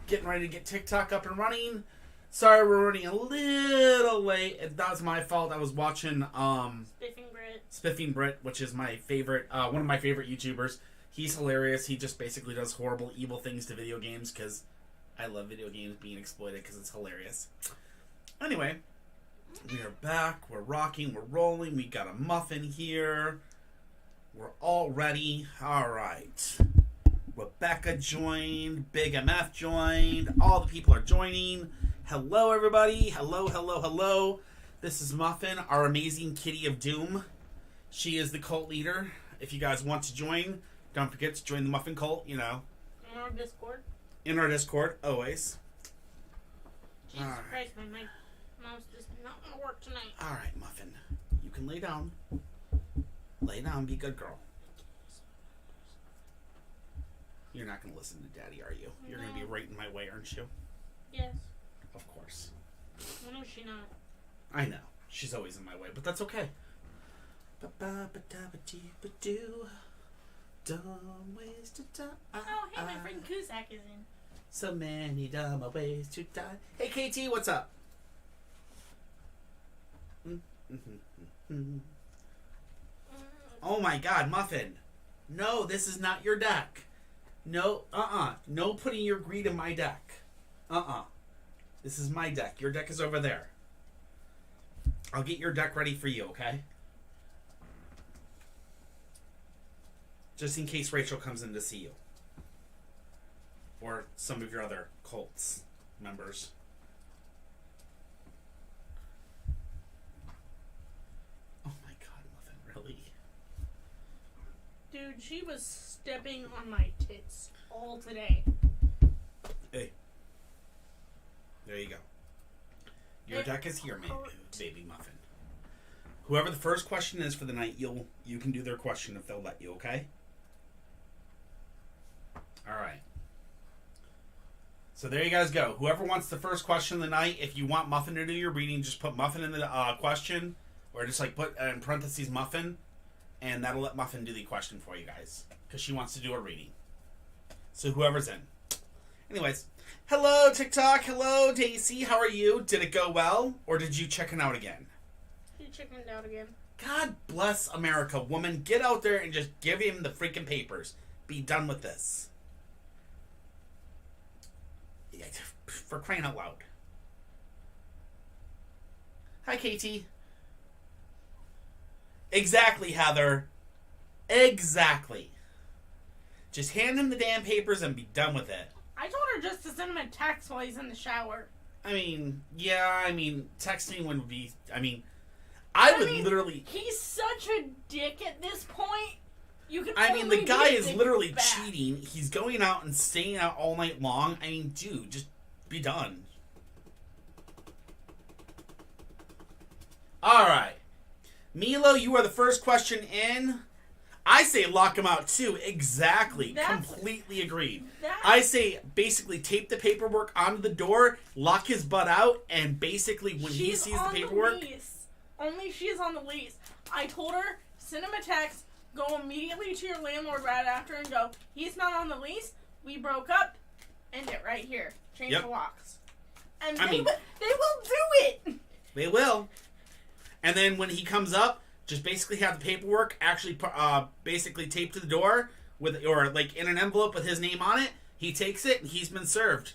getting ready to get TikTok up and running. Sorry, we're running a little late. That was my fault. I was watching Spiffing Brit, which is my favorite, one of my favorite YouTubers. He's hilarious. He just basically does horrible, evil things to video games because I love video games being exploited because it's hilarious. Anyway, we are back. We're rocking. We're rolling. We got a muffin here. We're all ready. All right. Rebecca joined. Big MF joined. All the people are joining. Hello, everybody. Hello, hello, hello. This is Muffin, our amazing kitty of doom. She is the cult leader. If you guys want to join, don't forget to join the Muffin cult, you know. In our Discord. In our Discord, always. Jesus Christ, my mouse does not want to work tonight. All right, Muffin. You can lay down. Lay down, be a good girl. You're not going to listen to Daddy, are you? You're going to be right in my way, aren't you? Yes. Of course. When is she not? I know. She's always in my way, but that's okay. Dumb ways to die. Oh, hey, my friend Kuzak is in. So many dumb ways to die. Hey, KT, what's up? Oh my God, Muffin. No, this is not your deck. No, no putting your greed in my deck. This is my deck. Your deck is over there. I'll get your deck ready for you, okay? Just in case Rachel comes in to see you. Or some of your other cults members. Oh my God, Muffin, really? Dude, she was stepping on my tits all today. Hey. There you go. Your deck is here, baby Muffin. Whoever the first question is for the night, you can do their question if they'll let you, okay? Alright. So there you guys go. Whoever wants the first question of the night, if you want Muffin to do your reading, just put Muffin in the question, or just like put in parentheses Muffin, and that'll let Muffin do the question for you guys, because she wants to do a reading. So whoever's in. Anyways, hello TikTok, hello Daisy, how are you? Did it go well, or did you check it out again? She chickened out again. God bless America, woman. Get out there and just give him the freaking papers. Be done with this. For crying out loud. Hi, Katie. Exactly, Heather. Exactly. Just hand him the damn papers and be done with it. I told her just to send him a text while he's in the shower. I mean, yeah, texting would be, literally... He's such a dick at this point. You can the guy is literally cheating. He's going out and staying out all night long. Dude, just be done. Alright. Milo, you are the first question in. I say lock him out too. Exactly. Completely agreed. I say basically tape the paperwork onto the door, lock his butt out, and basically when he sees the paperwork... Only she's on the lease. I told her, send him a text, go immediately to your landlord right after and go, he's not on the lease, we broke up, end it right here. Change the locks. And they will do it! They will. And then when he comes up, just basically have the paperwork actually basically taped to the door, or like in an envelope with his name on it. He takes it and he's been served.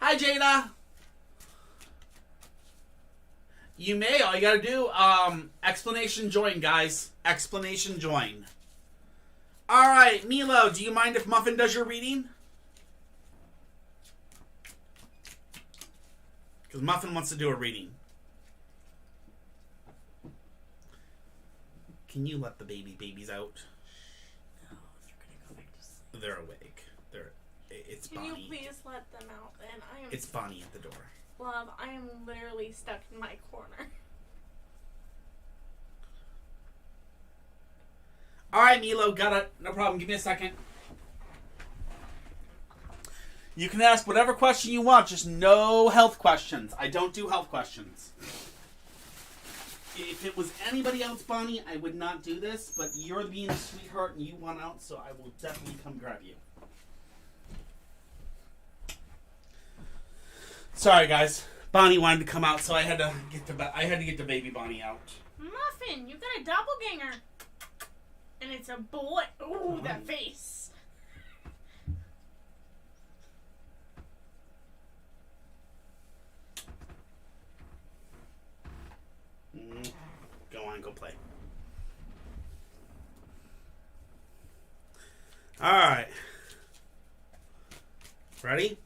Hi, Jada! You may. All you gotta do, explanation join, guys. Explanation join. Alright, Milo, do you mind if Muffin does your reading? Because Muffin wants to do a reading. Can you let the babies out? No, they're gonna go back to sleep. They're awake. It's Bonnie. Can you please let them out then? It's Bonnie at the door. Love, I am literally stuck in my corner. Alright, Milo, got it. No problem. Give me a second. You can ask whatever question you want, just no health questions. I don't do health questions. If it was anybody else, Bonnie, I would not do this, but you're being a sweetheart and you want out, so I will definitely come grab you. Sorry, guys. Bonnie wanted to come out, so I had to get the baby Bonnie out. Muffin, you got a doppelganger. And it's a boy. Ooh, that face. Go on, go play. Alright. Ready?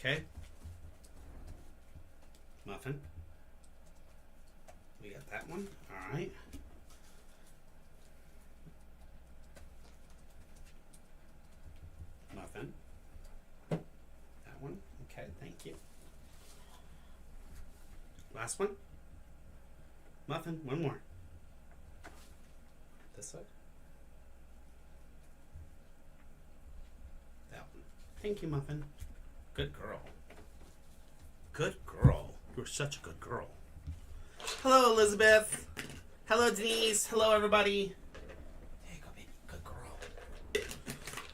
Okay. Muffin. We got that one. Alright. Muffin. That one. Okay, thank you. Last one. Muffin, one more. This side. That one. Thank you, Muffin. Good girl. Good girl. You're such a good girl. Hello, Elizabeth. Hello, Denise. Hello, everybody. There you go, baby. Good girl.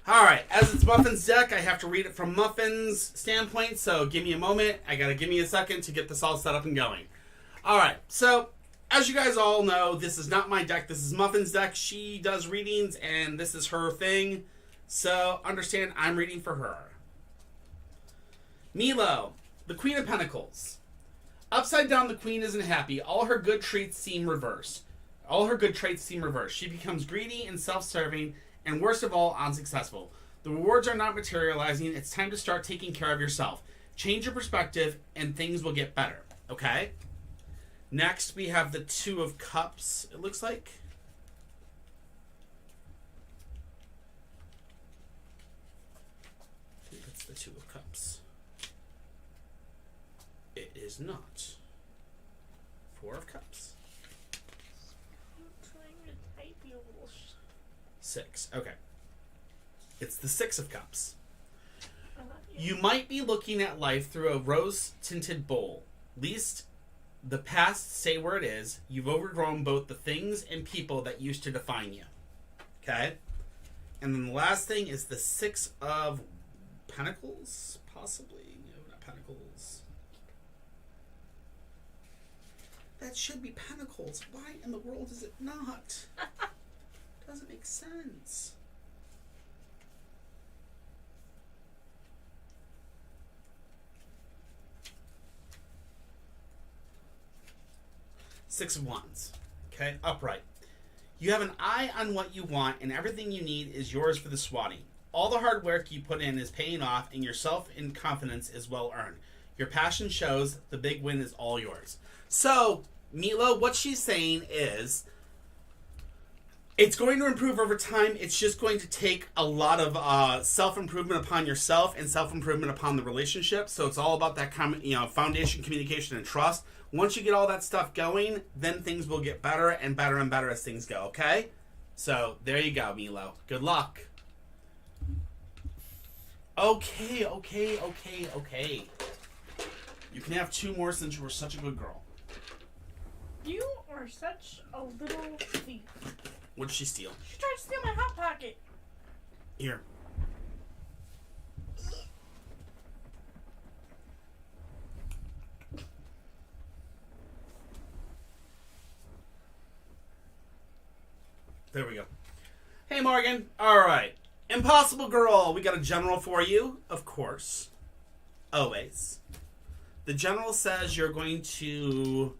Alright, as it's Muffin's deck, I have to read it from Muffin's standpoint, so give me a moment. Give me a second to get this all set up and going. Alright, so as you guys all know, this is not my deck. This is Muffin's deck. She does readings, and this is her thing. So understand, I'm reading for her. Milo, the Queen of Pentacles. Upside down, the Queen isn't happy. All her good traits seem reversed. She becomes greedy and self-serving, and worst of all, unsuccessful. The rewards are not materializing. It's time to start taking care of yourself. Change your perspective, and things will get better. Okay? Next, we have the Two of Cups, it looks like. I think that's the Two of Cups. It is not. Four of Cups. I'm trying to type you. Six. Okay. It's the Six of Cups. You might be looking at life through a rose-tinted bowl. Least the past, say where it is. You've overgrown both the things and people that used to define you. Okay? And then the last thing is the Six of Pentacles? Possibly. No, not Pentacles. That should be Pentacles. Why in the world is it not? Doesn't make sense. Six of Wands. Okay, upright. You have an eye on what you want, and everything you need is yours for the swatting. All the hard work you put in is paying off, and your self-confidence is well earned. Your passion shows. The big win is all yours. So, Milo, what she's saying is, it's going to improve over time. It's just going to take a lot of self-improvement upon yourself and self-improvement upon the relationship. So it's all about that foundation, communication, and trust. Once you get all that stuff going, then things will get better and better and better as things go, okay? So there you go, Milo. Good luck. Okay. You can have two more since you were such a good girl. You are such a little thief. What did she steal? She tried to steal my Hot Pocket. Here. There we go. Hey, Morgan. All right. Impossible Girl. We got a general for you, of course. Always. The general says you're going to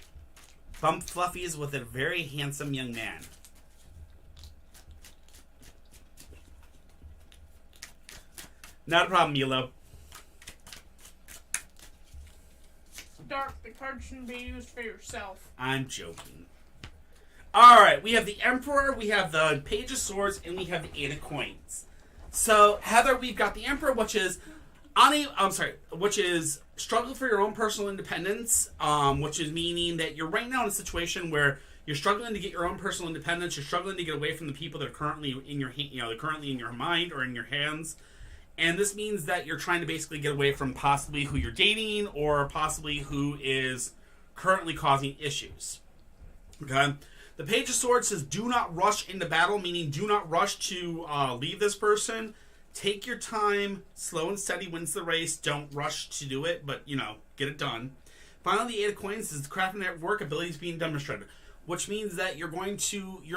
bump fluffies with a very handsome young man. Not a problem, Milo. Dark, the card shouldn't be used for yourself. I'm joking. Alright, we have the Emperor, we have the Page of Swords, and we have the Eight of Coins. So, Heather, we've got the Emperor, which is struggle for your own personal independence, which is meaning that you're right now in a situation where you're struggling to get your own personal independence, you're struggling to get away from the people that are currently in your mind or in your hands. And this means that you're trying to basically get away from possibly who you're dating or possibly who is currently causing issues. Okay? The Page of Swords says do not rush into battle, meaning do not rush to leave this person. Take your time. Slow and steady wins the race. Don't rush to do it, but, get it done. Finally, the 8 of coins is the crafting at work, abilities being demonstrated, which means that your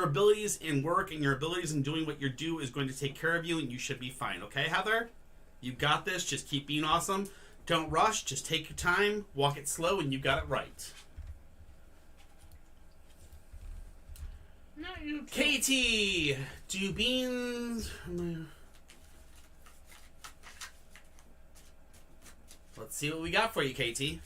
abilities in work and your abilities in doing what you do is going to take care of you, and you should be fine. Okay, Heather? You got this. Just keep being awesome. Don't rush. Just take your time. Walk it slow, and you got it right. Not you. Katie, do beans... Let's see what we got for you, Katie.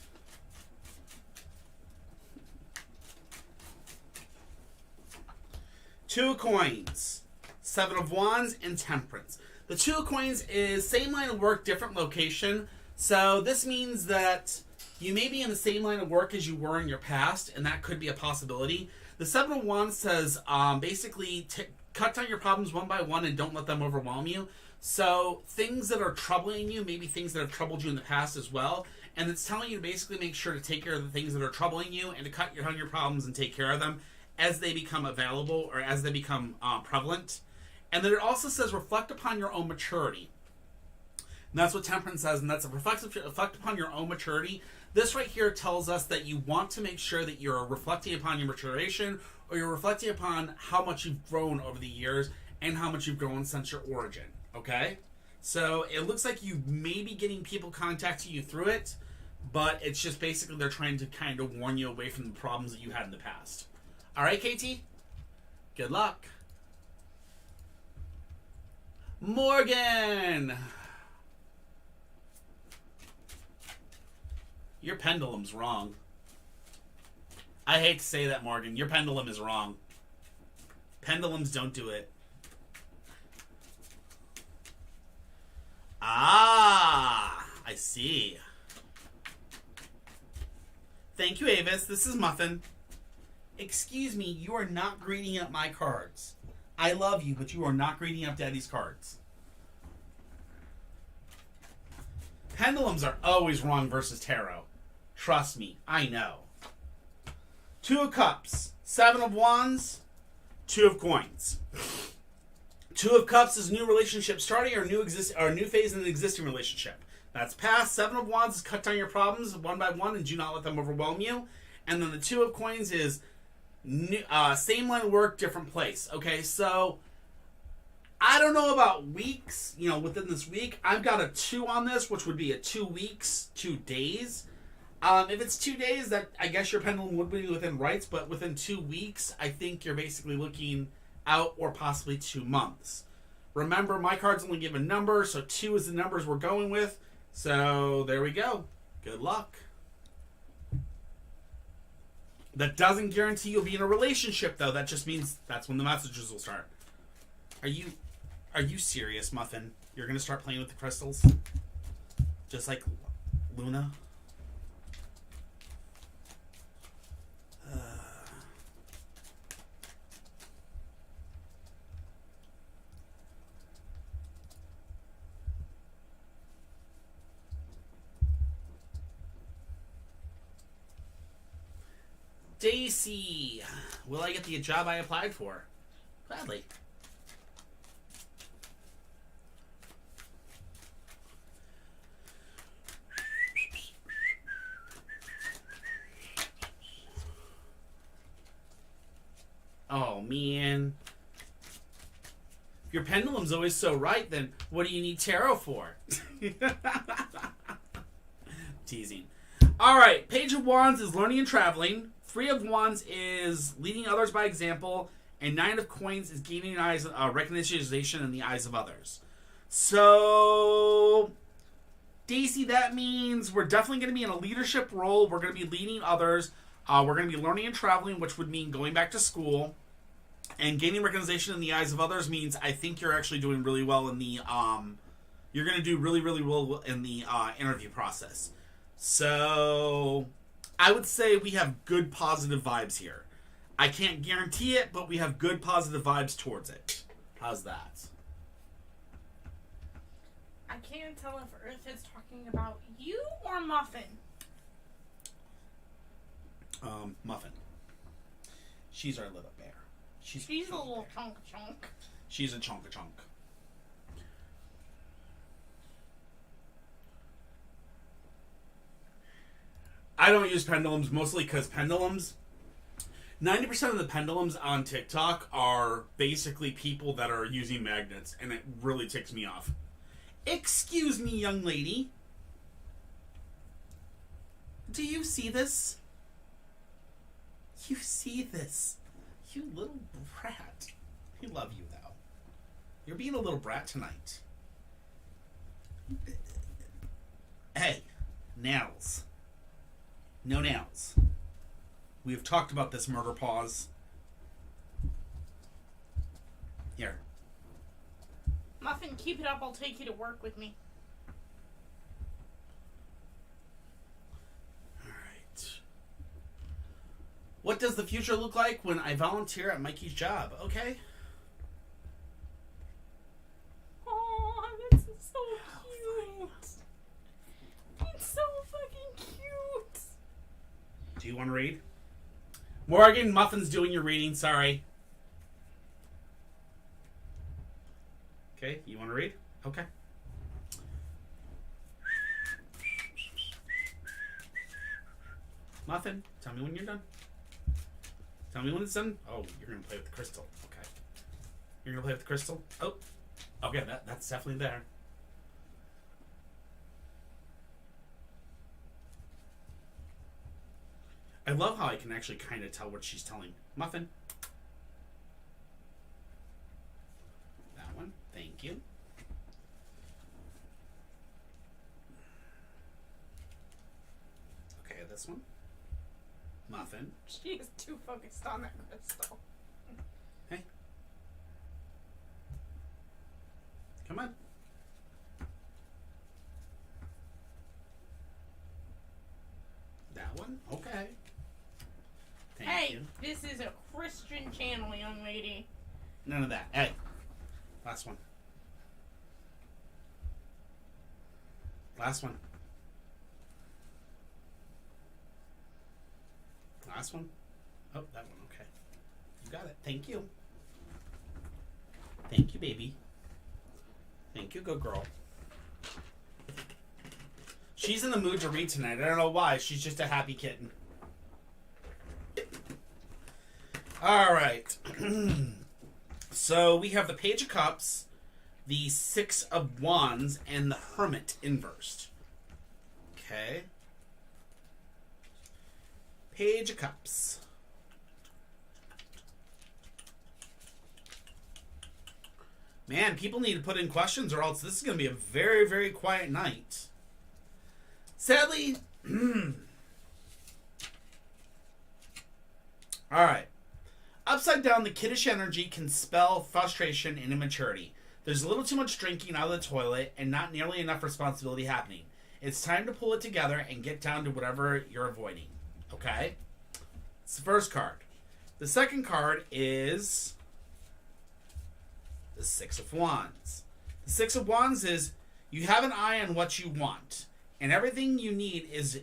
Two of coins, 7 of wands, and temperance. The 2 of coins is same line of work, different location. So this means that you may be in the same line of work as you were in your past, and that could be a possibility. The 7 of wands says basically cut down your problems one by one and don't let them overwhelm you. So things that are troubling you, maybe things that have troubled you in the past as well. And it's telling you to basically make sure to take care of the things that are troubling you and to cut down your problems and take care of them as they become available or as they become prevalent. And then it also says reflect upon your own maturity. And that's what temperance says, and that's reflect upon your own maturity. This right here tells us that you want to make sure that you're reflecting upon your maturation, or you're reflecting upon how much you've grown over the years and how much you've grown since your origin. Okay? So it looks like you may be getting people contacting you through it, but it's just basically they're trying to kind of warn you away from the problems that you had in the past. All right, Katie? Good luck. Morgan! Your pendulum's wrong. I hate to say that, Morgan. Your pendulum is wrong. Pendulums don't do it. Ah, I see. Thank you, Avis. This is Muffin. Excuse me, you are not greeting up my cards. I love you, but you are not greeting up Daddy's cards. Pendulums are always wrong versus tarot. Trust me, I know. 2 of Cups, 7 of Wands, 2 of Coins. 2 of Cups is new relationship starting or new phase in an existing relationship. That's past. 7 of Wands is cut down your problems one by one and do not let them overwhelm you. And then the 2 of Coins is new, same line of work, different place. Okay, so I don't know about weeks, within this week. I've got a 2 on this, which would be a 2 weeks, 2 days. If it's 2 days, that I guess your pendulum would be within rights, but within 2 weeks, I think you're basically looking out or possibly 2 months. Remember, my cards only give a number, so 2 is the numbers we're going with. So there we go. Good luck. That doesn't guarantee you'll be in a relationship, though. That just means that's when the messages will start. Are you serious, Muffin? You're going to start playing with the crystals? Just like Luna? Daisy, will I get the job I applied for? Gladly. Oh, man. If your pendulum's always so right, then what do you need tarot for? Teasing. All right, Page of Wands is learning and traveling. 3 of Wands is leading others by example. And 9 of Coins is gaining recognition in the eyes of others. So, Daisy, that means we're definitely going to be in a leadership role. We're going to be leading others. We're going to be learning and traveling, which would mean going back to school. And gaining recognition in the eyes of others means I think you're actually doing really well in the... you're going to do really, really well in the interview process. So, I would say we have good positive vibes here. I can't guarantee it, but we have good positive vibes towards it. How's that? I can't tell if Earth is talking about you or Muffin. Muffin. She's our little bear. She's a little chunk. She's a chunk. I don't use pendulums mostly because pendulums, 90% of the pendulums on TikTok are basically people that are using magnets, and it really ticks me off. Excuse me, young lady. Do you see this? You see this? You little brat. We love you, though. You're being a little brat tonight. Hey, nails. No nails. We've talked about this murder pause. Here. Muffin, keep it up. I'll take you to work with me. Alright. What does the future look like when I volunteer at Mikey's job? Okay. Oh, that's so cute. It's so fucking cute. Do you want to read? Morgan, Muffin's doing your reading. Sorry. Okay, you want to read? Okay. Muffin, tell me when you're done. Tell me when it's done. Oh, you're going to play with the crystal. Okay. You're going to play with the crystal? Oh. Okay, that's definitely there. I love how I can actually kind of tell what she's telling. Muffin. That one. Thank you. Okay, this one. Muffin. She is too focused on that crystal. Hey. Come on. That one? Okay. Thank you. This is a Christian channel, young lady. None of that. Hey. Last one. Last one. Last one. Oh, that one. Okay. You got it. Thank you. Thank you, baby. Thank you, good girl. She's in the mood to read tonight. I don't know why. She's just a happy kitten. All right. So we have the Page of Cups, the Six of Wands, and the Hermit inversed. Okay. Page of Cups. Man, people need to put in questions or else this is going to be a very, very quiet night. Sadly, alright. Upside down, the kiddish energy can spell frustration and immaturity. There's a little too much drinking out of the toilet and not nearly enough responsibility happening. It's time to pull it together and get down to whatever you're avoiding. Okay? It's the first card. The second card is the Six of Wands. The Six of Wands is you have an eye on what you want, and everything you need is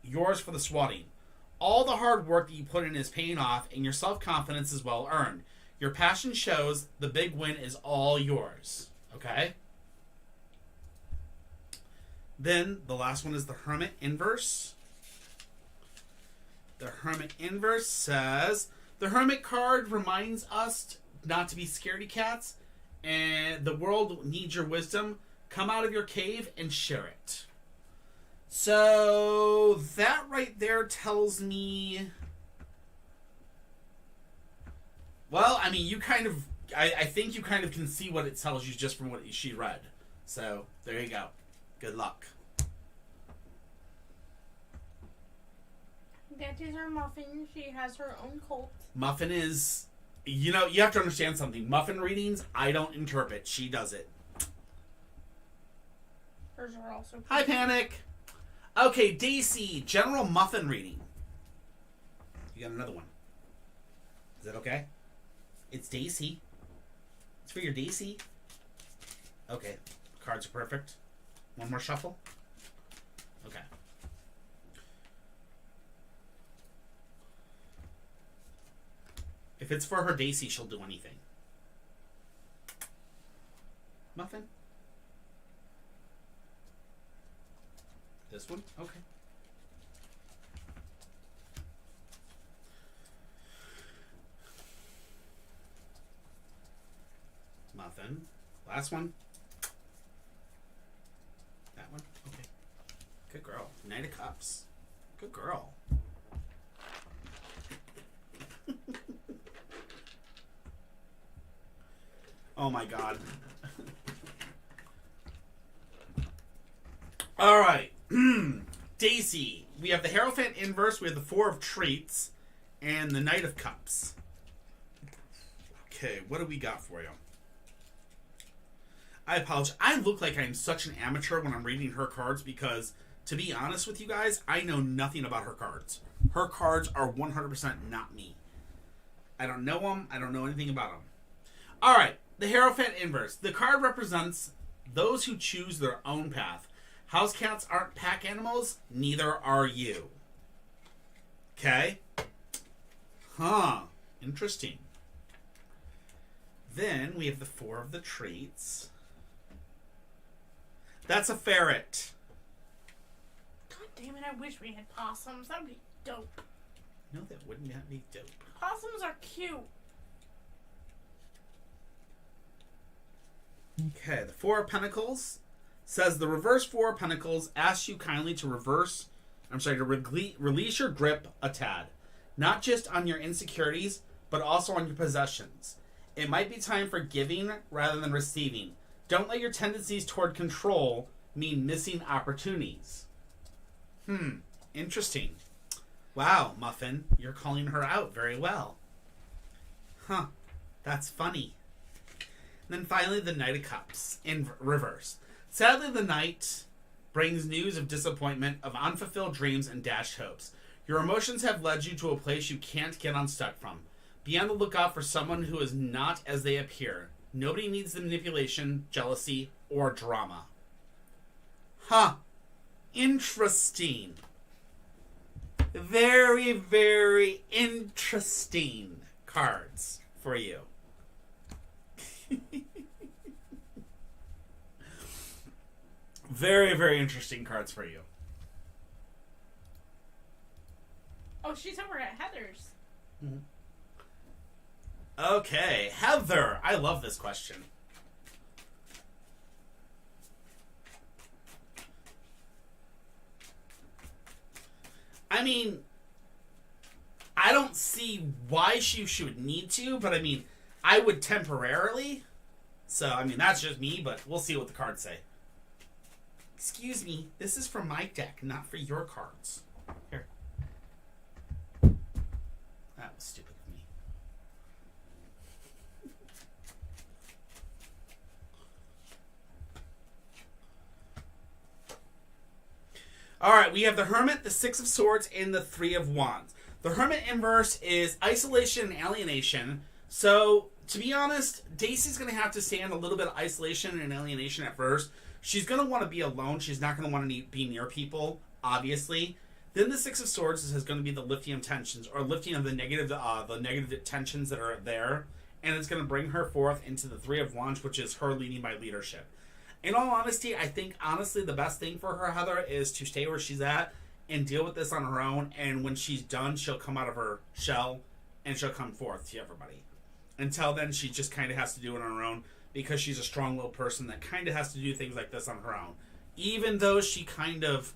yours for the swatting. All the hard work that you put in is paying off, and your self-confidence is well earned. Your passion shows. The big win is all yours. Okay? Then, the last one is the Hermit inverse. The Hermit inverse says, the Hermit card reminds us not to be scaredy cats, and the world needs your wisdom. Come out of your cave and share it. So that right there tells me, well, I mean, you kind of, I think you kind of can see what it tells you just from what she read. So there you go. Good luck. That is our Muffin. She has her own cult. Muffin is, you know, you have to understand something. Muffin readings, I don't interpret. She does it. Hers are also Hi, Panic. Okay, Daisy, general Muffin reading. You got another one. Is that okay? It's Daisy. It's for your Daisy. Okay, cards are perfect. One more shuffle. Okay. If it's for her Daisy, she'll do anything. Muffin? This one? Okay. Muffin. Last one. That one? Okay. Good girl. Knight of Cups. Good girl. Oh my god. Alright. Daisy. We have the Hierophant inverse, we have the Four of Treats, and the Knight of Cups. Okay, what do we got for you? I apologize. I look like I'm such an amateur when I'm reading her cards because, to be honest with you guys, I know nothing about her cards. Her cards are 100% not me. I don't know them. I don't know anything about them. Alright, the Hierophant inverse. The card represents those who choose their own path. House cats aren't pack animals. Neither are you. Okay? Huh. Interesting. Then we have the Four of the Treats. That's a ferret. God damn it, I wish we had possums. That would be dope. No, that wouldn't that be dope. Possums are cute. Okay, the Four of Pentacles says the reverse Four of Pentacles asks you kindly to release your grip a tad. Not just on your insecurities, but also on your possessions. It might be time for giving rather than receiving. Don't let your tendencies toward control mean missing opportunities. Interesting. Wow, Muffin, you're calling her out very well. Huh, that's funny. And then finally, the Knight of Cups in reverse. Sadly, the Knight brings news of disappointment, of unfulfilled dreams, and dashed hopes. Your emotions have led you to a place you can't get unstuck from. Be on the lookout for someone who is not as they appear. Nobody needs the manipulation, jealousy, or drama. Huh. Interesting. Very, very interesting cards for you. Very, very interesting cards for you. Oh, she's over at Heather's. Mm-hmm. Okay, Heather. I love this question. I mean, I don't see why she should need to, but I mean, I would temporarily. So, I mean, that's just me, but we'll see what the cards say. Excuse me, this is from my deck, not for your cards. Here. That was stupid of me. Alright, we have the Hermit, the Six of Swords, and the Three of Wands. The Hermit inverse is isolation and alienation. So, to be honest, Daisy's going to have to stand a little bit of isolation and alienation at first. She's going to want to be alone. She's not going to want to be near people, obviously. Then the Six of Swords is going to be the lifting of tensions, or lifting of the negative tensions that are there. And it's going to bring her forth into the Three of Wands, which is her leading by leadership. In all honesty, I think, honestly, the best thing for her, Heather, is to stay where she's at and deal with this on her own. And when she's done, she'll come out of her shell and she'll come forth to everybody. Until then, she just kind of has to do it on her own because she's a strong-willed person that kind of has to do things like this on her own. Even though she kind of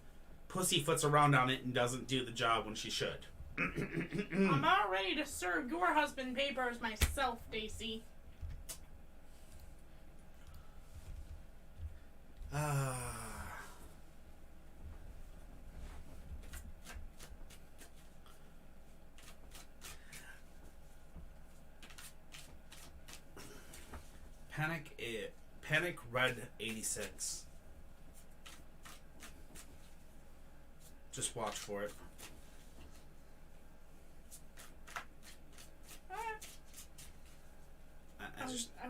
pussyfoots around on it and doesn't do the job when she should. I'm not ready to serve your husband papers myself, Daisy. Panic Red 86. Just watch for it. I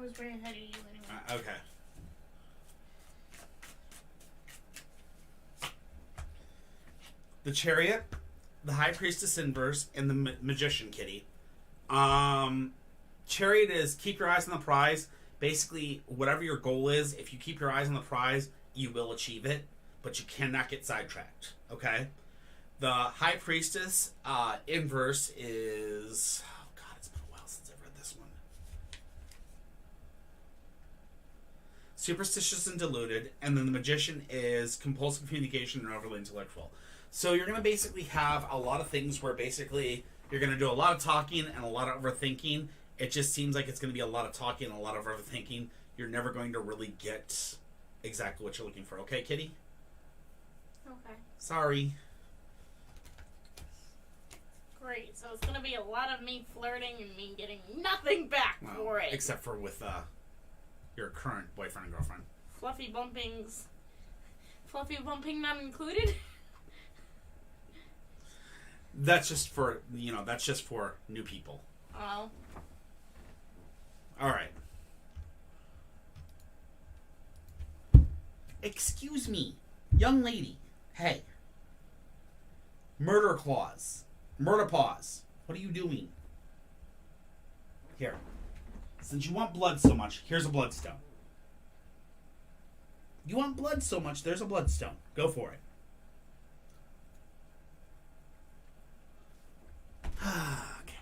was way ahead of you anyway. Okay. The Chariot, the High Priestess inverse, and the Magician kitty. Chariot is keep your eyes on the prize. Basically, whatever your goal is, if you keep your eyes on the prize, you will achieve it, but you cannot get sidetracked. Okay? The High Priestess inverse is... Oh, God, it's been a while since I've read this one. superstitious and deluded, and then the magician is compulsive communication and overly intellectual. So you're going to basically have a lot of things where basically you're going to do a lot of talking and a lot of overthinking. It just seems like it's going to be a lot of talking and a lot of overthinking. You're never going to really get exactly what you're looking for. Okay, kitty? Okay. Sorry. Great. So it's going to be a lot of me flirting and me getting nothing back for it. Except for with your current boyfriend and girlfriend. Fluffy bumping not included? That's just for, that's just for new people. Oh. All right. Excuse me, young lady. Hey. Murder clause. Murder pause. What are you doing? Here. Since you want blood so much, here's a bloodstone. You want blood so much, there's a bloodstone. Go for it. Okay.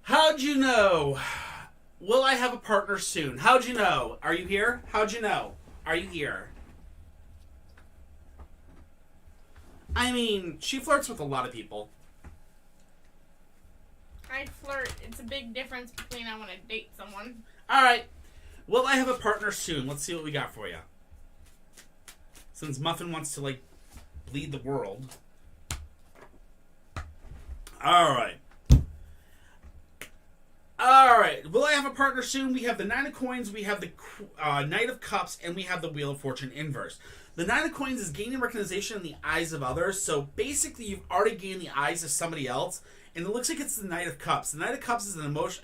How'd you know? Will I have a partner soon? How'd you know? Are you here? How'd you know? Are you here? I mean, she flirts with a lot of people. I flirt. It's a big difference between I want to date someone. Alright. Will I have a partner soon? Let's see what we got for you. Since Muffin wants to, bleed the world. Alright. Alright. Will I have a partner soon? We have the Nine of Coins, we have the Knight of Cups, and we have the Wheel of Fortune inverse. The Nine of Coins is gaining recognition in the eyes of others, so basically you've already gained the eyes of somebody else, and it looks like it's the Knight of Cups. The Knight of Cups is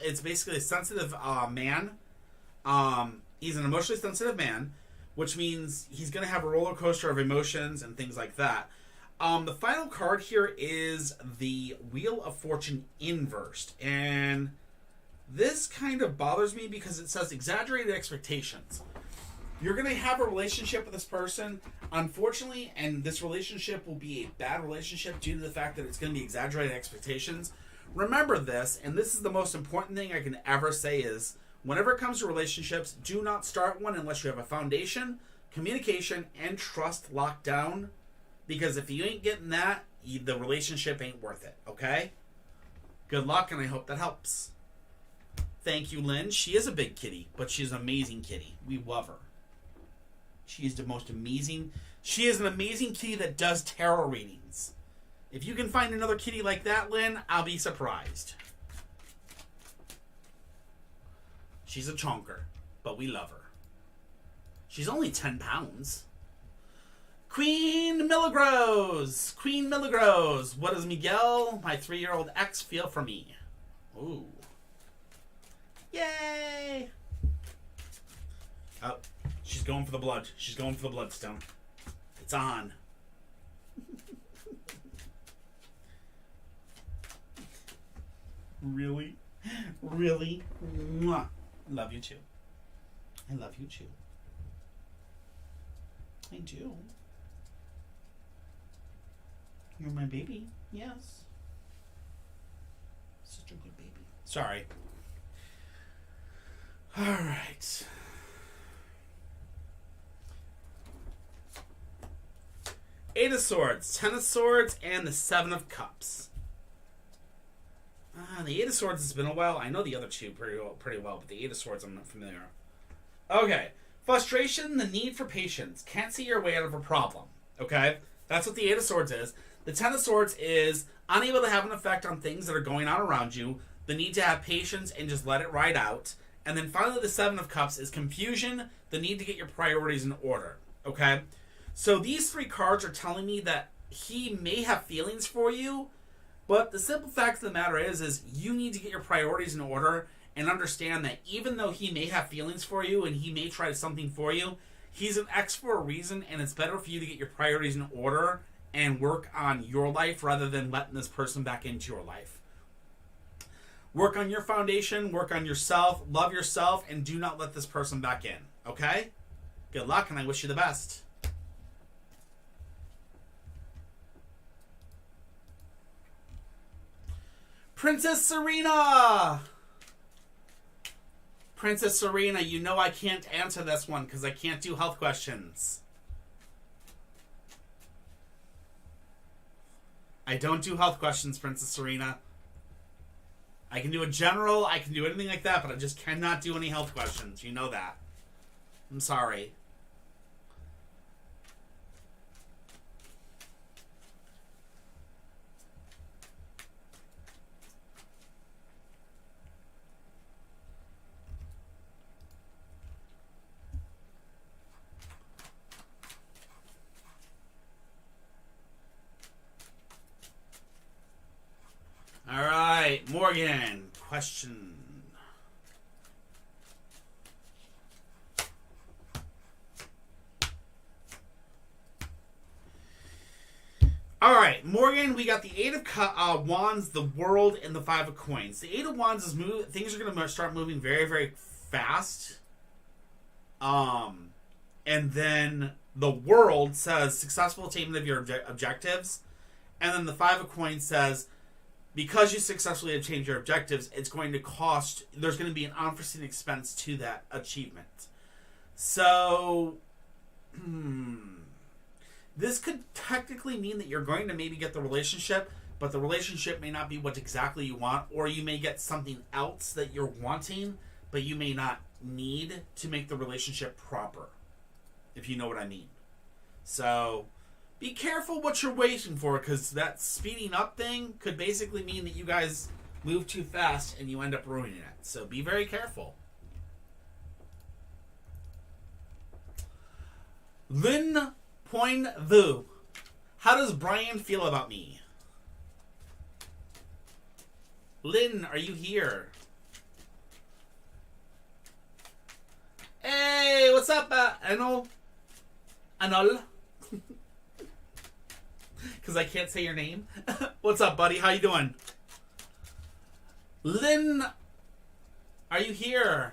it's basically a sensitive man. He's an emotionally sensitive man, which means he's going to have a roller coaster of emotions and things like that. The final card here is the Wheel of Fortune inversed, and this kind of bothers me because it says exaggerated expectations. You're going to have a relationship with this person, unfortunately, and this relationship will be a bad relationship due to the fact that it's going to be exaggerated expectations. Remember this, and this is the most important thing I can ever say is, whenever it comes to relationships, do not start one unless you have a foundation, communication, and trust locked down, because if you ain't getting that, the relationship ain't worth it, okay? Good luck, and I hope that helps. Thank you, Lynn. She is a big kitty, but she's an amazing kitty. We love her. She is the most amazing. She is an amazing kitty that does tarot readings. If you can find another kitty like that, Lynn, I'll be surprised. She's a chonker, but we love her. She's only 10 pounds. Queen Milagros! Queen Milagros! What does Miguel, my 3-year-old ex, feel for me? Ooh. Yay! Oh, she's going for the blood. She's going for the bloodstone. It's on. Really? Really? Mwah. Love you too. I love you too. I do. You're my baby. Yes. Such a good baby. Sorry. All right. Eight of Swords, Ten of Swords, and the Seven of Cups. The Eight of Swords has been a while. I know the other two pretty well, but the Eight of Swords I'm not familiar. Okay. Frustration, the need for patience. Can't see your way out of a problem. Okay? That's what the Eight of Swords is. The Ten of Swords is unable to have an effect on things that are going on around you. The need to have patience and just let it ride out. And then finally the Seven of Cups is confusion, the need to get your priorities in order. Okay? So these three cards are telling me that he may have feelings for you, but the simple fact of the matter is you need to get your priorities in order and understand that even though he may have feelings for you and he may try something for you, he's an ex for a reason, and it's better for you to get your priorities in order and work on your life rather than letting this person back into your life. Work on your foundation, work on yourself, love yourself, and do not let this person back in. Okay? Good luck, and I wish you the best. Princess Serena! Princess Serena, you know I can't answer this one because I can't do health questions. I don't do health questions, Princess Serena. I can do a general, I can do anything like that, but I just cannot do any health questions. You know that. I'm sorry. All right, Morgan, question. All right, Morgan, we got the Eight of Wands, the World, and the Five of Coins. The Eight of Wands is things are going to start moving very, very fast. And then the World says successful attainment of your objectives. And then the Five of Coins says, because you successfully obtained your objectives, it's going to cost, there's going to be an unforeseen expense to that achievement. So, this could technically mean that you're going to maybe get the relationship, but the relationship may not be what exactly you want, or you may get something else that you're wanting, but you may not need to make the relationship proper, if you know what I mean. So, be careful what you're waiting for, because that speeding up thing could basically mean that you guys move too fast and you end up ruining it. So be very careful. Lynn Point Vu. How does Brian feel about me? Lynn, are you here? Hey, what's up, Anol? Because I can't say your name. What's up, buddy? How you doing? Lynn, are you here?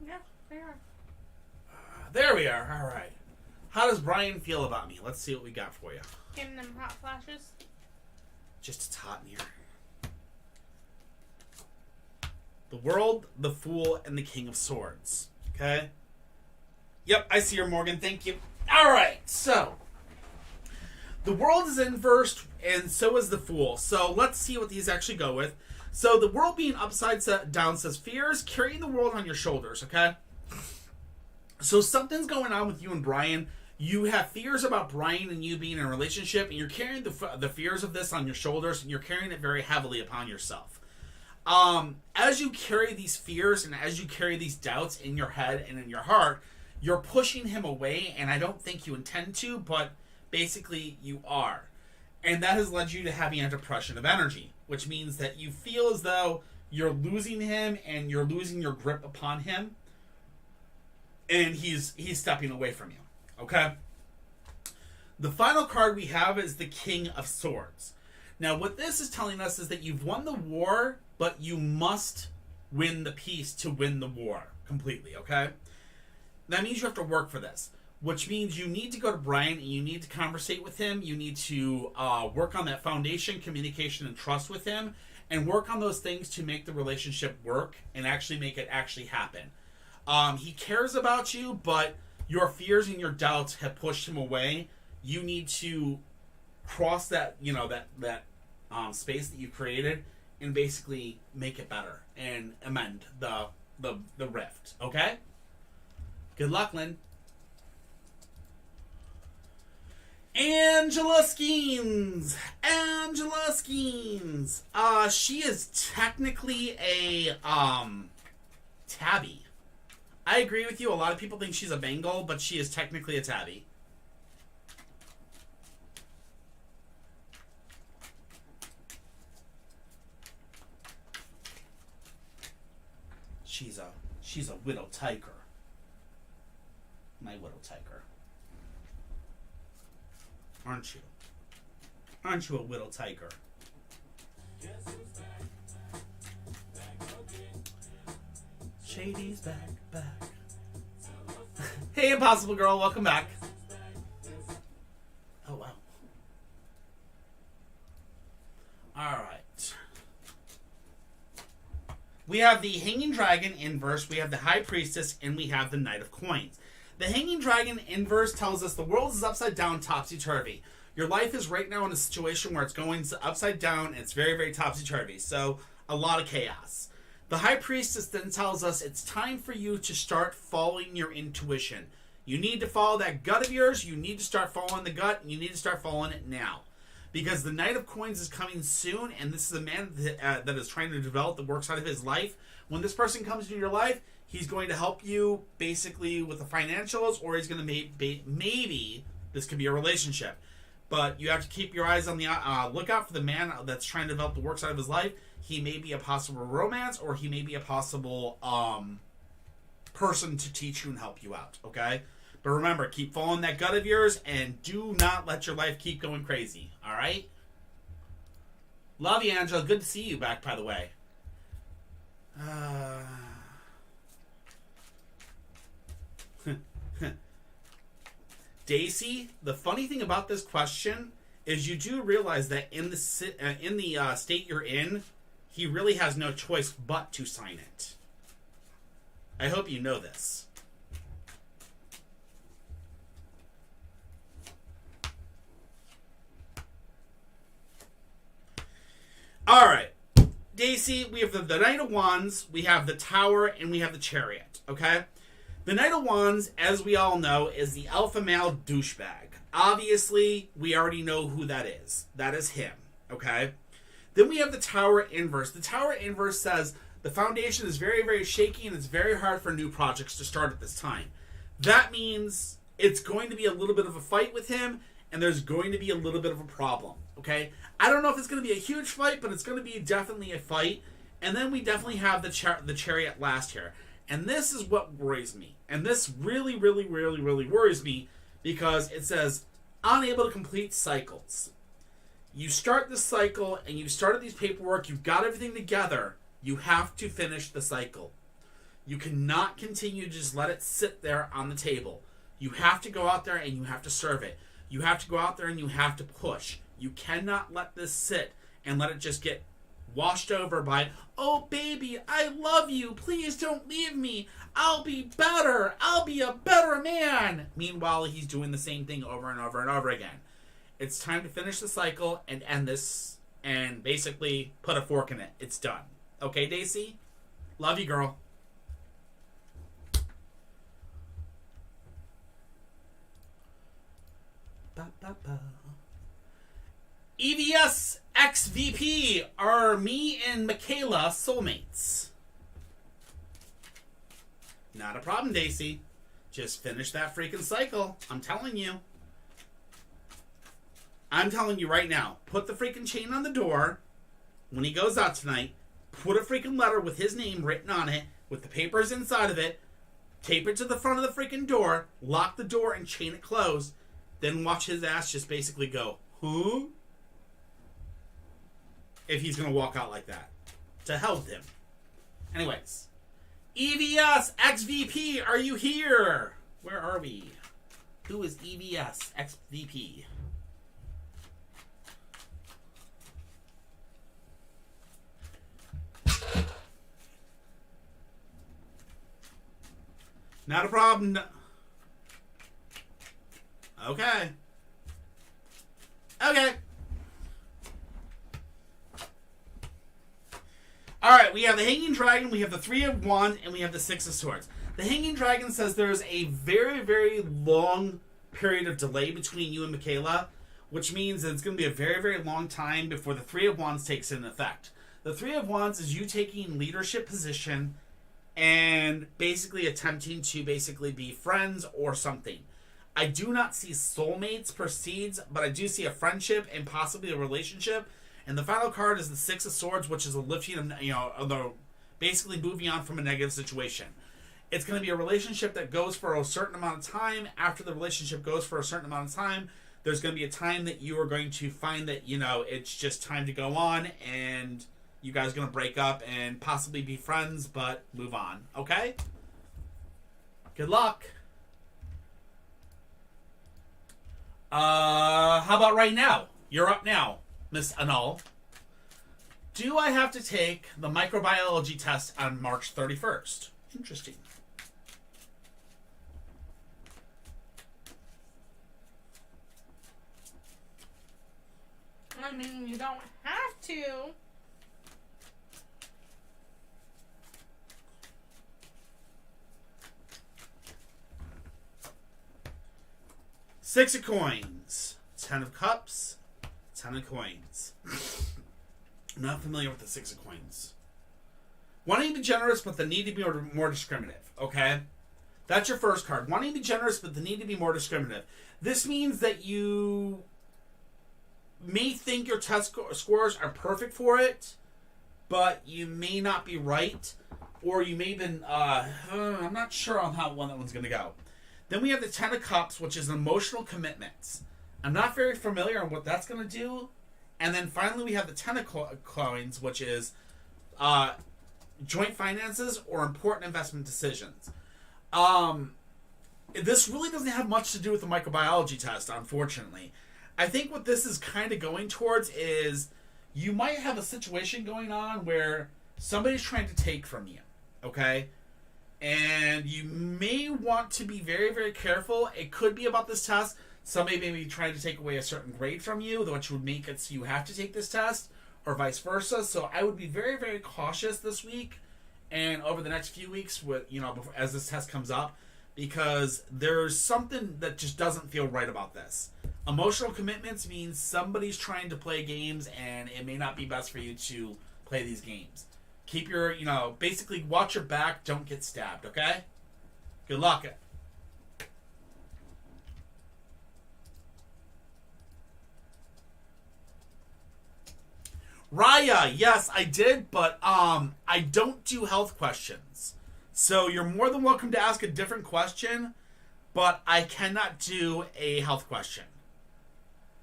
Yeah, they are. There we are. All right. How does Brian feel about me? Let's see what we got for you. Giving them hot flashes. Just it's hot in here. The World, the Fool, and the King of Swords. Okay? Yep, I see her, Morgan. Thank you. All right, so the World is in first, and so is the Fool. So let's see what these actually go with. So the World being upside down says fears, carrying the world on your shoulders. Okay? So something's going on with you and Brian. You have fears about Brian and you being in a relationship, and you're carrying the fears of this on your shoulders, and you're carrying it very heavily upon yourself. As you carry these fears and as you carry these doubts in your head and in your heart, you're pushing him away, and I don't think you intend to, but basically you are. And that has led you to having a depression of energy, which means that you feel as though you're losing him and you're losing your grip upon him, and he's stepping away from you. Okay? The final card we have is the King of Swords. Now, what this is telling us is that you've won the war, but you must win the peace to win the war completely, okay? That means you have to work for this, which means you need to go to Brian and you need to conversate with him. You need to work on that foundation, communication, and trust with him, and work on those things to make the relationship work and actually make it actually happen. He cares about you, but your fears and your doubts have pushed him away. You need to cross that, that space that you created and basically make it better and amend the rift. Okay? Good luck, Lynn. Angela Skeens. She is technically a tabby. I agree with you. A lot of people think she's a Bengal, but she is technically a tabby. She's a widow tiger. My widow tiger. Aren't you? Aren't you a widow tiger? Shady's back. Hey, Impossible Girl, welcome back. Oh, wow. Alright. We have the Hanging Dragon inverse, we have the High Priestess, and we have the Knight of Coins. The Hanging Dragon inverse tells us the world is upside down, topsy-turvy. Your life is right now in a situation where it's going upside down, and it's very, very topsy-turvy. So, a lot of chaos. The High Priestess then tells us it's time for you to start following your intuition. You need to follow that gut of yours. You need to start following the gut, and you need to start following it now. Because the Knight of Coins is coming soon, and this is a man that is trying to develop the work side of his life. When this person comes into your life, he's going to help you basically with the financials, or he's going to maybe this could be a relationship. But you have to keep your eyes on the lookout for the man that's trying to develop the work side of his life. He may be a possible romance, or he may be a possible person to teach you and help you out, okay? But remember, keep following that gut of yours, and do not let your life keep going crazy, all right? Love you, Angela. Good to see you back, by the way. Daisy, the funny thing about this question is you do realize that in the state you're in, he really has no choice but to sign it. I hope you know this. Alright, Daisy, we have the Knight of Wands, we have the Tower, and we have the Chariot, okay? The Knight of Wands, as we all know, is the alpha male douchebag. Obviously, we already know who that is. That is him, okay? Then we have the Tower inverse. The Tower inverse says the foundation is very, very shaky, and it's very hard for new projects to start at this time. That means it's going to be a little bit of a fight with him, and there's going to be a little bit of a problem, okay? I don't know if it's going to be a huge fight, but it's going to be definitely a fight. And then we definitely have the Chariot last here. And this is what worries me. And this really, really, really, really worries me because it says, unable to complete cycles. You start this cycle and you started these paperwork, you've got everything together, you have to finish the cycle. You cannot continue to just let it sit there on the table. You have to go out there and you have to serve it. You have to go out there and you have to push. You cannot let this sit and let it just get washed over by, oh baby, I love you, please don't leave me, I'll be better, I'll be a better man. Meanwhile, he's doing the same thing over and over and over again. It's time to finish the cycle and end this and basically put a fork in it. It's done. Okay, Daisy? Love you, girl. Ba, ba, ba. EVS XVP, are me and Michaela soulmates? Not a problem, Daisy. Just finish that freaking cycle. I'm telling you. I'm telling you right now. Put the freaking chain on the door when he goes out tonight. Put a freaking letter with his name written on it, with the papers inside of it. Tape it to the front of the freaking door. Lock the door and chain it closed. Then watch his ass just basically go, huh? If he's going to walk out like that. To hell with him. Anyways. EVS XVP, are you here? Where are we? Who is EVS XVP? Not a problem. Okay. Okay. Alright, we have the Hanging Dragon, we have the Three of Wands, and we have the Six of Swords. The Hanging Dragon says there's a very, very long period of delay between you and Michaela, which means that it's going to be a very, very long time before the Three of Wands takes in effect. The Three of Wands is you taking leadership position and basically attempting to basically be friends or something. I do not see soulmates proceeds, but I do see a friendship and possibly a relationship. And the final card is the Six of Swords, which is a lifting of, basically moving on from a negative situation. It's going to be a relationship that goes for a certain amount of time. After the relationship goes for a certain amount of time, there's going to be a time that you are going to find that, it's just time to go on, and you guys are going to break up and possibly be friends, but move on. Okay? Good luck. How about right now? You're up now, Miss Anal. Do I have to take the microbiology test on March 31st? Interesting. I mean, you don't have to. Six of coins. 10 of cups. 10 of coins. I'm not familiar with the Six of coins. Wanting to be generous, but the need to be more discriminative. Okay? That's your first card. Wanting to be generous, but the need to be more discriminative. This means that you may think your test scores are perfect for it, but you may not be right. Or you may have been... I'm not sure on how that one's going to go. Then we have the 10 of Cups, which is emotional commitments. I'm not very familiar on what that's going to do. And then finally we have the 10 of Coins, which is joint finances or important investment decisions. This really doesn't have much to do with the microbiology test, unfortunately. I think what this is kind of going towards is you might have a situation going on where somebody's trying to take from you, okay? And you may want to be very, very careful. It could be about this test. Somebody may be trying to take away a certain grade from you, which would make it so you have to take this test, or vice versa. So I would be very, very cautious this week and over the next few weeks, before, as this test comes up, because there's something that just doesn't feel right about this. Emotional commitments means somebody's trying to play games, and it may not be best for you to play these games. Keep your, basically watch your back. Don't get stabbed, okay? Good luck. Raya, yes, I did, but I don't do health questions. So you're more than welcome to ask a different question, but I cannot do a health question.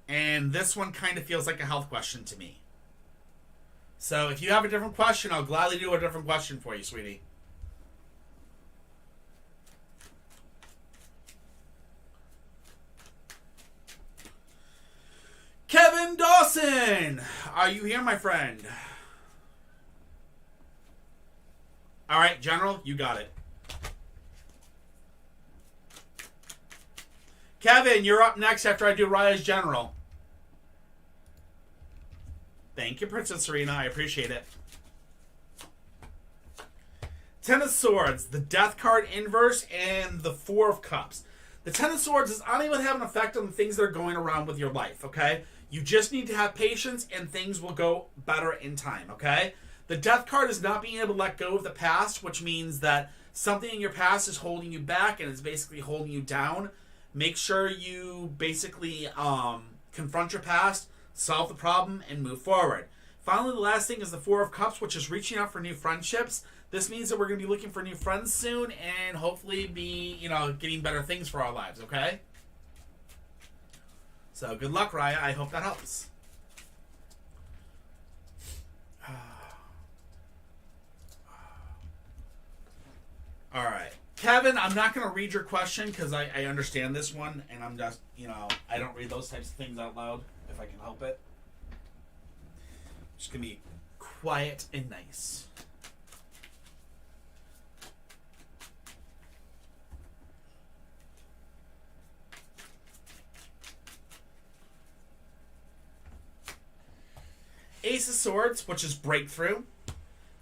And this one kind of feels like a health question to me. So if you have a different question, I'll gladly do a different question for you, sweetie. Kevin Dawson! Are you here, my friend? Alright, General, you got it. Kevin, you're up next after I do Raya's General. Thank you, Princess Serena. I appreciate it. Ten of Swords, the Death card inverse, and the Four of Cups. The Ten of Swords is unable to have an effect on the things that are going around with your life, okay? You just need to have patience, and things will go better in time, okay? The Death card is not being able to let go of the past, which means that something in your past is holding you back, and it's basically holding you down. Make sure you basically confront your past, solve the problem, and move forward. Finally, the last thing is the Four of Cups, which is reaching out for new friendships. This means that we're going to be looking for new friends soon and hopefully be, getting better things for our lives, okay? So, good luck, Raya. I hope that helps. All right. Kevin, I'm not going to read your question because I understand this one, and I'm just, I don't read those types of things out loud if I can help it. Just going to be quiet and nice. Ace of Swords, which is breakthrough.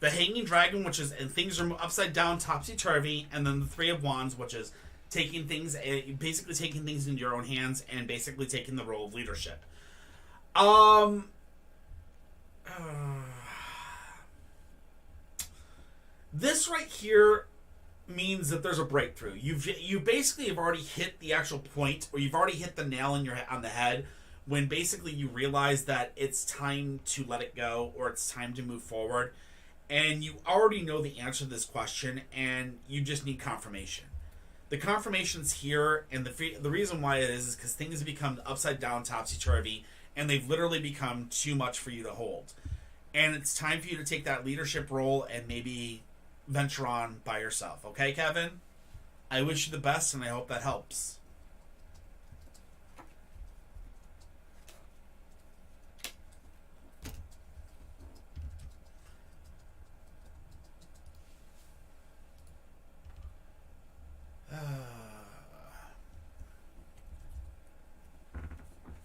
The Hanging Dragon, which is and things are upside down, topsy-turvy. And then the Three of Wands, which is basically taking things into your own hands and basically taking the role of leadership. This right here means that there's a breakthrough. You basically have already hit the actual point, or you've already hit the nail on the head, when basically you realize that it's time to let it go, or it's time to move forward, and you already know the answer to this question, and you just need confirmation. The confirmation's here, and the reason why it is because things have become upside down, topsy-turvy, and they've literally become too much for you to hold. And it's time for you to take that leadership role and maybe venture on by yourself. Okay, Kevin? I wish you the best, and I hope that helps.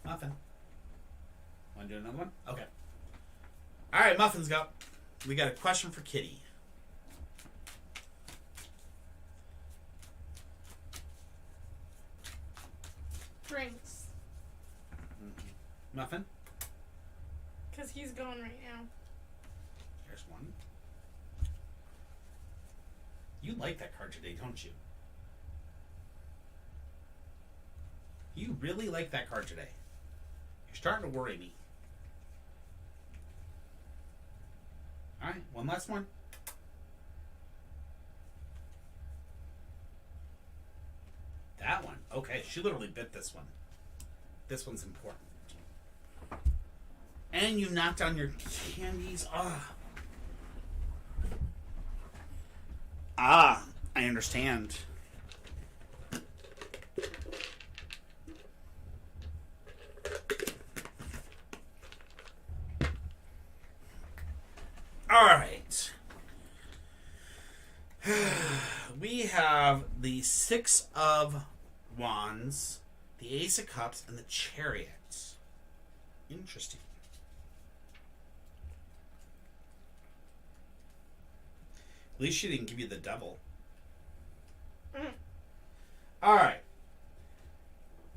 Muffin. Want to do another one? Okay. All right, Muffins go. We got a question for Kitty. Drinks. Muffin? Because he's going right now. Here's one. You like that card today, don't you? You really like that card today. You're starting to worry me. Alright, one last one. That one. Okay, she literally bit this one. This one's important. And you knocked down your candies. I understand. All right. We have the Six of Wands, the Ace of Cups, and the Chariot. Interesting. At least she didn't give you the Devil. All right.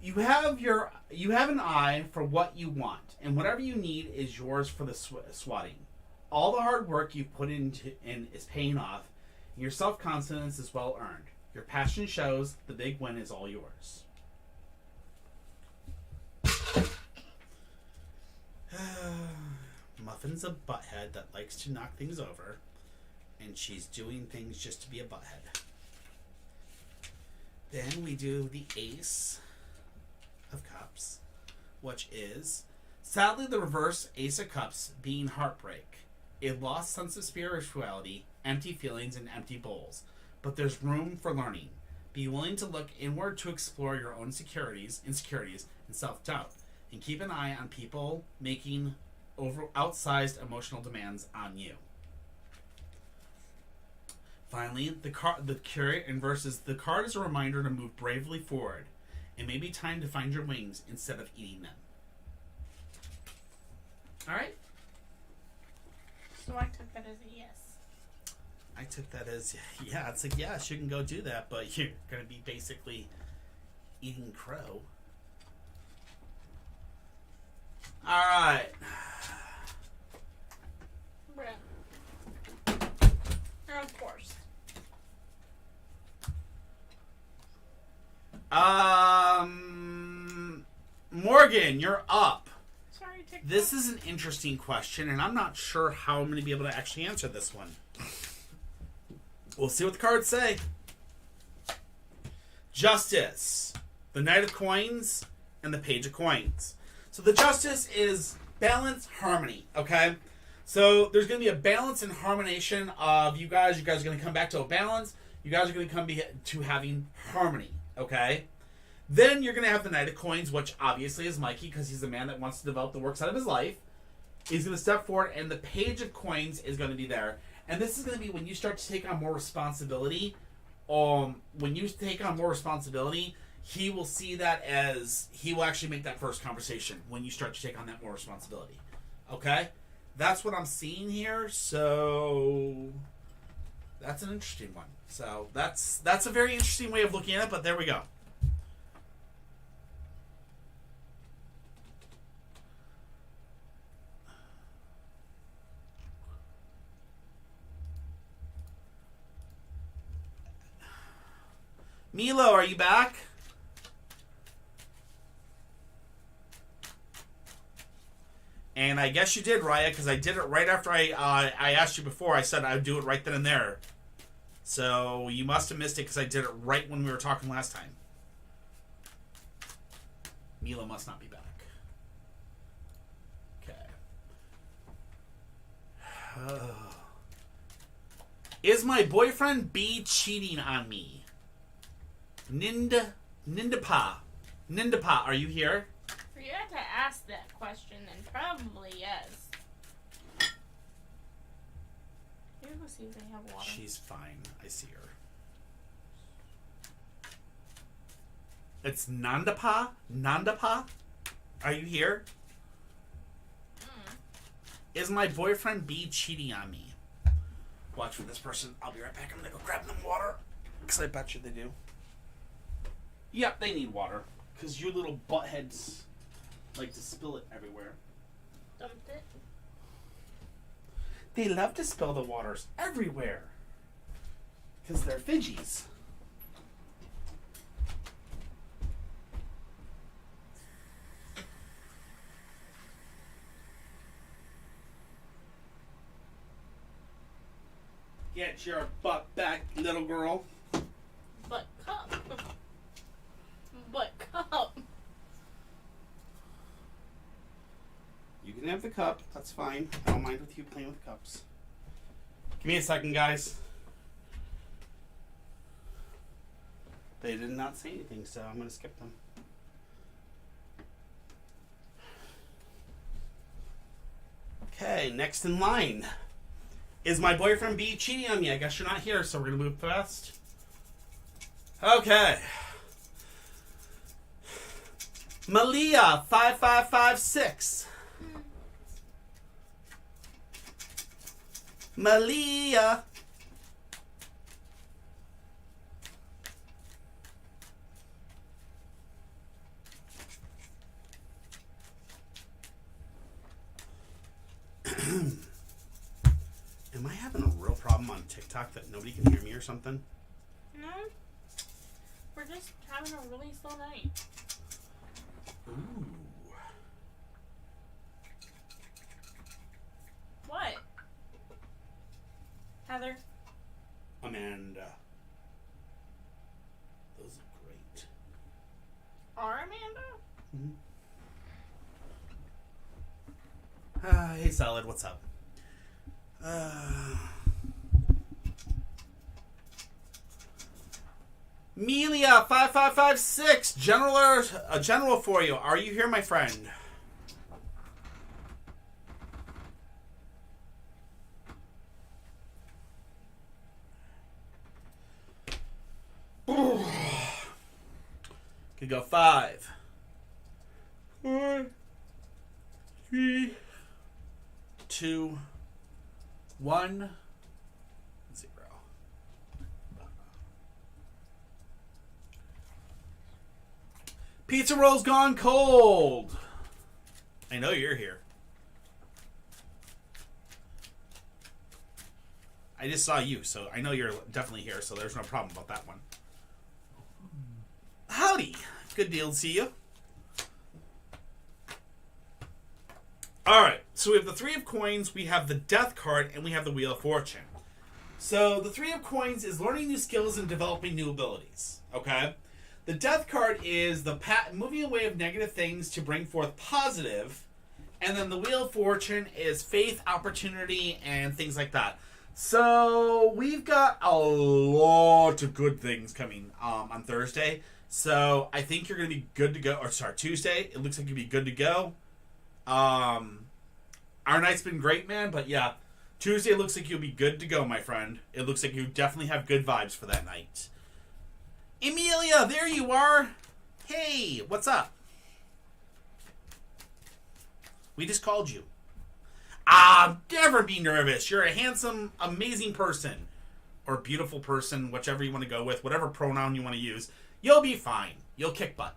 You have an eye for what you want, and whatever you need is yours for the swatting. All the hard work you've put into is paying off, and your self-confidence is well earned. Your passion shows. The big win is all yours. Muffin's a butthead that likes to knock things over, and she's doing things just to be a butthead. Then we do the Ace of Cups, which is sadly the reverse Ace of Cups being heartbreak, a lost sense of spirituality, empty feelings, and empty bowls. But there's room for learning. Be willing to look inward to explore your own insecurities, and self-doubt, and keep an eye on people making outsized emotional demands on you. Finally, the Chariot inverses. The card is a reminder to move bravely forward. It may be time to find your wings instead of eating them. All right? So I took that as a yes. I took that as, yeah, it's like, yes, you can go do that, but you're going to be basically eating crow. All right. Brent. Of course. Morgan, you're up. Sorry, TikTok. This is an interesting question, and I'm not sure how I'm going to be able to actually answer this one. We'll see what the cards say. Justice, the Knight of Coins, and the Page of Coins. So the Justice is balance, harmony, okay? So there's going to be a balance and harmonization of you guys. You guys are going to come back to a balance. You guys are going to come to having harmony, okay? Then you're going to have the Knight of Coins, which obviously is Mikey, because he's the man that wants to develop the works out of his life. He's going to step forward, and the Page of Coins is going to be there. And this is going to be when you start to take on more responsibility. When you take on more responsibility, he will see that as, he will actually make that first conversation when you start to take on that more responsibility. Okay? That's what I'm seeing here, so that's an interesting one. So that's a very interesting way of looking at it, but there we go. Milo, are you back? And I guess you did, Raya, because I did it right after I asked you before. I said I would do it right then and there. So you must have missed it because I did it right when we were talking last time. Milo must not be back. Okay. Is my boyfriend B cheating on me? Nindapa, are you here? For you to ask that question, then probably yes. Can you go see if they have water? She's fine. I see her. It's Nandapa? Are you here? Is my boyfriend B cheating on me? Watch for this person. I'll be right back. I'm gonna go grab them water. Because I bet you they do. Yep, they need water. Because you little buttheads like to spill it everywhere. Dumped it. They love to spill the waters everywhere. Because they're Fidgies. Get your butt back, little girl. Butt cup. Butt cup. You can have the cup. That's fine. I don't mind with you playing with cups. Give me a second, guys. They did not say anything, so I'm going to skip them. Okay, next in line. Is my boyfriend B cheating on me? I guess you're not here, so we're going to move fast. Okay. Malia 5556. Malia. Am I having a real problem on TikTok that nobody can hear me or something? No. We're just having a really slow night. Ooh. What? Heather? Amanda. Those are great. Our Amanda? Mm-hmm. Hey, Salad, what's up? Melia 5556, a general for you. Are you here, my friend? Could go 5, 4, 3, 2, 1, 0. Pizza roll's gone cold. I know you're here. I just saw you, so I know you're definitely here, so there's no problem about that one. Howdy. Good deal to see you. Alright, so we have the 3 of coins, we have the death card, and we have the wheel of fortune. So the 3 of coins is learning new skills and developing new abilities. Okay? The death card is the moving away of negative things to bring forth positive. And then the wheel of fortune is faith, opportunity, and things like that. So we've got a lot of good things coming on Thursday. So I think you're going to be good to go. Or sorry, Tuesday. It looks like you'll be good to go. Our night's been great, man. But yeah, Tuesday looks like you'll be good to go, my friend. It looks like you definitely have good vibes for that night. Emilia, there you are. Hey, what's up? We just called you. Never be nervous. You're a handsome, amazing person. Or beautiful person, whichever you want to go with. Whatever pronoun you want to use. You'll be fine. You'll kick butt.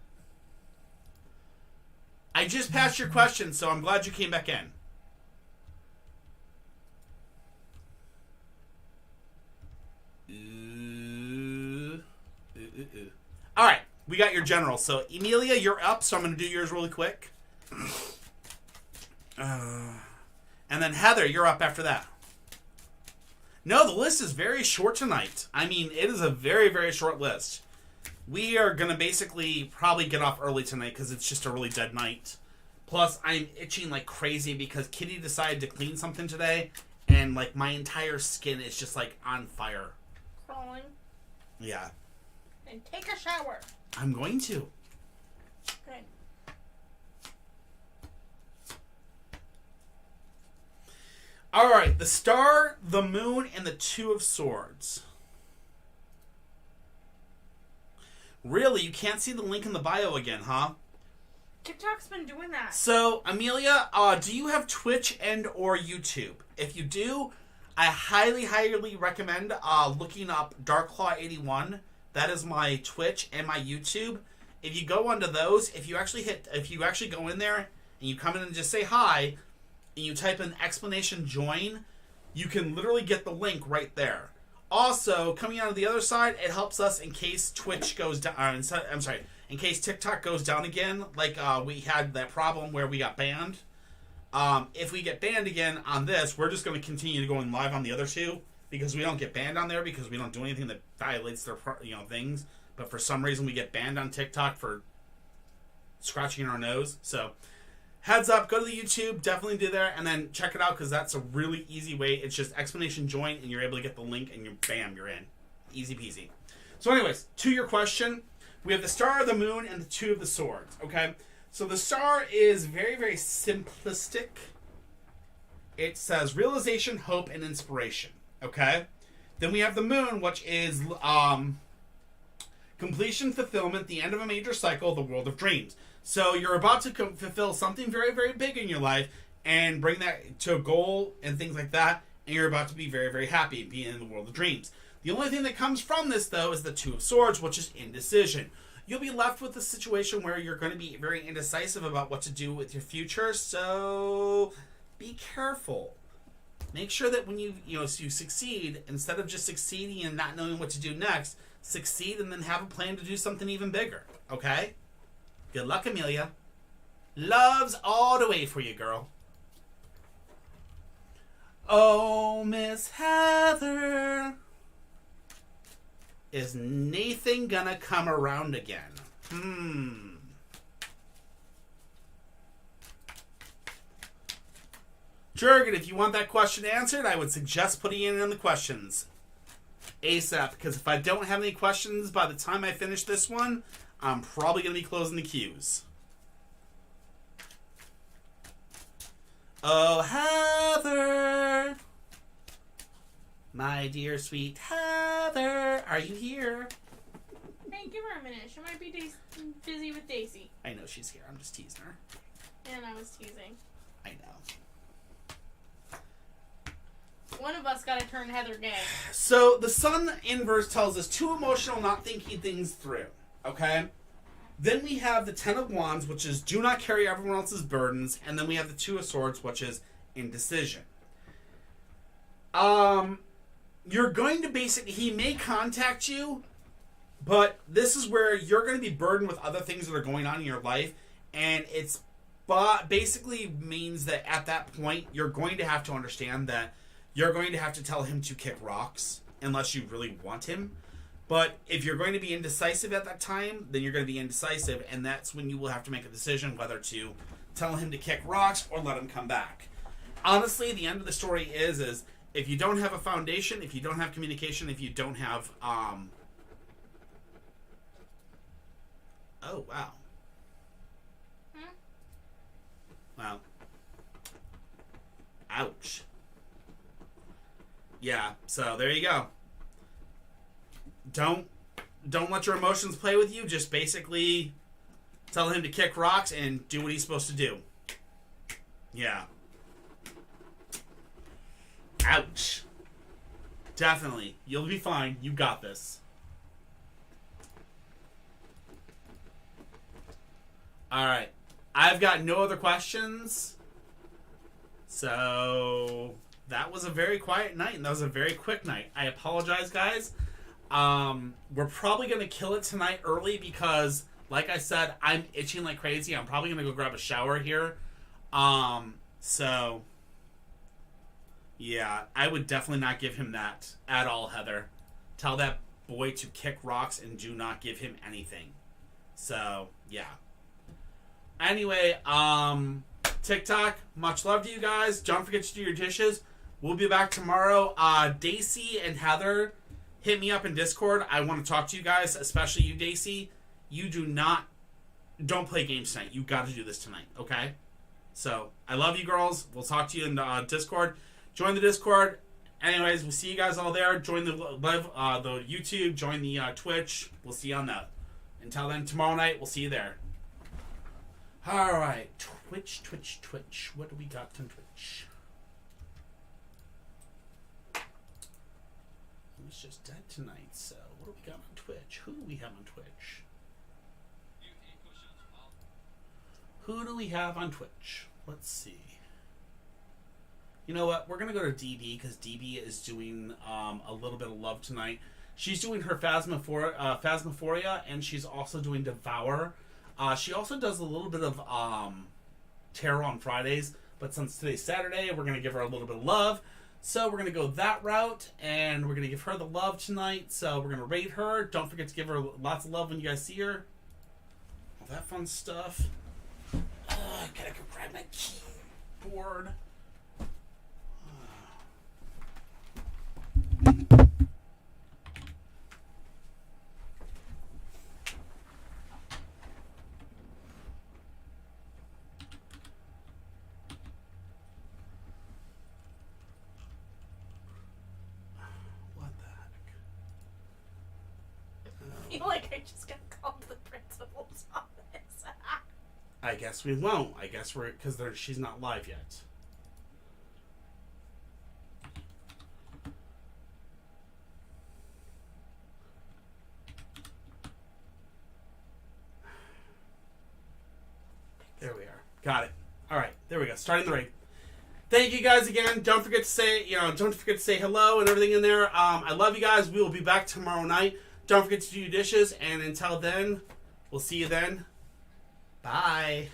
I just passed your question, so I'm glad you came back in. Alright, we got your general. So, Emilia, you're up, so I'm going to do yours really quick. And then Heather, you're up after that. No, the list is very short tonight. I mean, it is a very, very short list. We are going to basically probably get off early tonight because it's just a really dead night. Plus, I'm itching like crazy because Kitty decided to clean something today. And like my entire skin is just like on fire. Crawling. Yeah. And take a shower. I'm going to. Good. Alright, the star, the moon, and the 2 of swords. Really? You can't see the link in the bio again, huh? TikTok's been doing that. So, Amelia, do you have Twitch and or YouTube? If you do, I highly, highly recommend looking up DarkClaw81. That is my Twitch and my YouTube. If you go onto those, if you actually go in there and you come in and just say hi, and you type in _join, you can literally get the link right there. Also, coming out of the other side, it helps us in case Twitch goes down. In case TikTok goes down again, like we had that problem where we got banned. If we get banned again on this, we're just going to continue going live on the other two because we don't get banned on there because we don't do anything that violates their things. But for some reason, we get banned on TikTok for scratching our nose. So, heads up, go to the YouTube, definitely do there, and then check it out because that's a really easy way. It's just !join, and you're able to get the link, and you're in. Easy peasy. So, anyways, to your question, we have the Star of the Moon and the Two of the Swords. Okay, so the Star is very, very simplistic. It says realization, hope, and inspiration. Okay, then we have the Moon, which is completion, fulfillment, the end of a major cycle, the world of dreams. So you're about to fulfill something very, very big in your life and bring that to a goal and things like that, and you're about to be very, very happy being in the world of dreams. The only thing that comes from this, though, is the Two of Swords, which is indecision. You'll be left with a situation where you're going to be very indecisive about what to do with your future, so be careful. Make sure that when you succeed, instead of just succeeding and not knowing what to do next, succeed and then have a plan to do something even bigger, okay? Good luck, Amelia. Love's all the way for you, girl. Oh, Miss Heather. Is Nathan gonna come around again? Jurgen, if you want that question answered, I would suggest putting it in the questions ASAP, because if I don't have any questions by the time I finish this one, I'm probably going to be closing the queues. Oh, Heather. My dear sweet Heather. Are you here? Hey, give her a minute. She might be busy with Daisy. I know she's here. I'm just teasing her. And I was teasing. I know. One of us got to turn Heather gay. So, the Sun inverse tells us too emotional, not thinking things through. Okay? Then we have the Ten of Wands, which is do not carry everyone else's burdens. And then we have the Two of Swords, which is indecision. You're going to he may contact you, but this is where you're going to be burdened with other things that are going on in your life. And it's basically means that at that point, you're going to have to understand that you're going to have to tell him to kick rocks unless you really want him. But if you're going to be indecisive at that time, then you're going to be indecisive, and that's when you will have to make a decision whether to tell him to kick rocks or let him come back. Honestly, the end of the story is if you don't have a foundation, if you don't have communication, if you don't have oh wow. Wow. Ouch. Yeah, so there you go. Don't let your emotions play with you. Just basically tell him to kick rocks and do what he's supposed to do. Yeah. Ouch. Definitely. You'll be fine. You got this. Alright. I've got no other questions. So that was a very quiet night, and that was a very quick night. I apologize, guys. We're probably going to kill it tonight early because, like I said, I'm itching like crazy. I'm probably going to go grab a shower here. So, yeah, I would definitely not give him that at all, Heather. Tell that boy to kick rocks and do not give him anything. So, yeah. Anyway, TikTok, much love to you guys. Don't forget to do your dishes. We'll be back tomorrow. Daisy and Heather, hit me up in Discord. I want to talk to you guys, especially you, Daisy. You don't play games tonight. You got to do this tonight, okay? So, I love you girls. We'll talk to you in Discord. Join the Discord. Anyways, we'll see you guys all there. Join the YouTube. Join the Twitch. We'll see you on that. Until then, tomorrow night, we'll see you there. All right, Twitch. What do we got on Twitch? It was just dead tonight, so what do we got on Twitch? Who do we have on Twitch? Who do we have on Twitch? Let's see. You know what? We're going to go to DB because DB is doing a little bit of love tonight. She's doing her Phasmophoria, and she's also doing Devour. She also does a little bit of Terror on Fridays, but since today's Saturday, we're going to give her a little bit of love. So we're going to go that route, and we're going to give her the love tonight. So we're going to rate her. Don't forget to give her lots of love when you guys see her. All that fun stuff. I gotta go grab my keyboard. What the heck? I feel like I just got called to the principal's office. I guess we won't. I guess we're because she's not live yet. There we are. Got it. All right. There we go. Starting the raid. Thank you guys again. Don't forget to say, don't forget to say hello and everything in there. I love you guys. We will be back tomorrow night. Don't forget to do your dishes. And until then, we'll see you then. Bye.